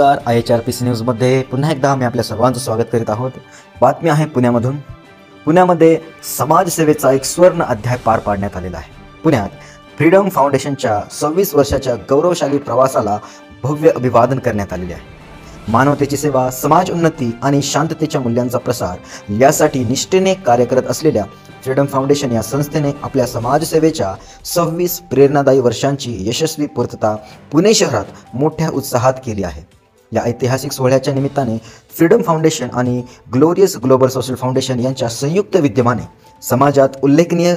नमस्कार, IHRPC न्यूजमध्ये पुन्हा एकदा आम्ही आपल्या सर्वांचं स्वागत करीत आहोत। बातमी आहे पुण्यामधून। पुण्यामध्ये समाजसेवेचा एक स्वर्ण अध्याय पार पाडण्यात आलेला आहे। पुण्यात फ्रीडम फाउंडेशनच्या 26 वर्षाच्या गौरवशाली प्रवासाला भव्य अभिवादन करण्यात आलेले आहे। मानवतेची सेवा, समाज उन्नती आणि शांततेच्या मूल्यांचा प्रसार यासाठी निष्ठेने कार्य करत असलेल्या फ्रीडम फाउंडेशन या संस्थेने आपल्या समाजसेवेच्या 26 प्रेरणादायी वर्षांची यशस्वी पूर्तता पुणे शहरात मोठ्या उत्साहात केली आहे। या ऐतिहासिक सोहळ्याच्या निमित्ताने फ्रीडम फाउंडेशन आणि ग्लोरियस ग्लोबल सोशल फाउंडेशन यांच्या संयुक्त विद्यमाने समाजात उल्लेखनीय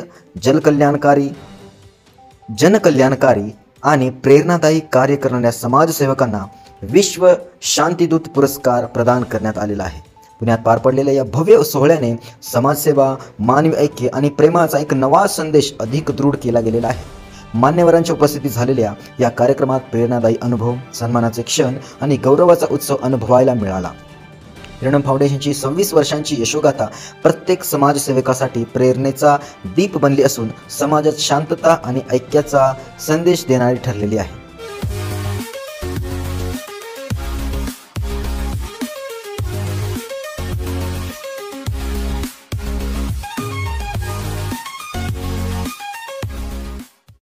जनकल्याणकारी आणि प्रेरणादायी कार्य करणाऱ्या समाजसेवकांना विश्व शांतीदूत पुरस्कार प्रदान करण्यात आलेला आहे। पुण्यात पार पडलेल्या या भव्य सोहळ्याने समाजसेवा, मानवी ऐक्य आणि प्रेमाचा एक नवा संदेश अधिक दृढ केला गेलेला आहे। मान्यवरांच्या उपस्थितीत झालेल्या या कार्यक्रमात प्रेरणादायी अनुभव, सन्मानाचे क्षण आणि गौरवाचा उत्सव अनुभवायला मिळाला। फ्रीडम फाउंडेशनची 26 वर्षांची यशोगाथा प्रत्येक समाजसेवकासाठी प्रेरणेचा दीप बनली असून समाजात शांतता आणि ऐक्याचा संदेश देणारी ठरलेली आहे।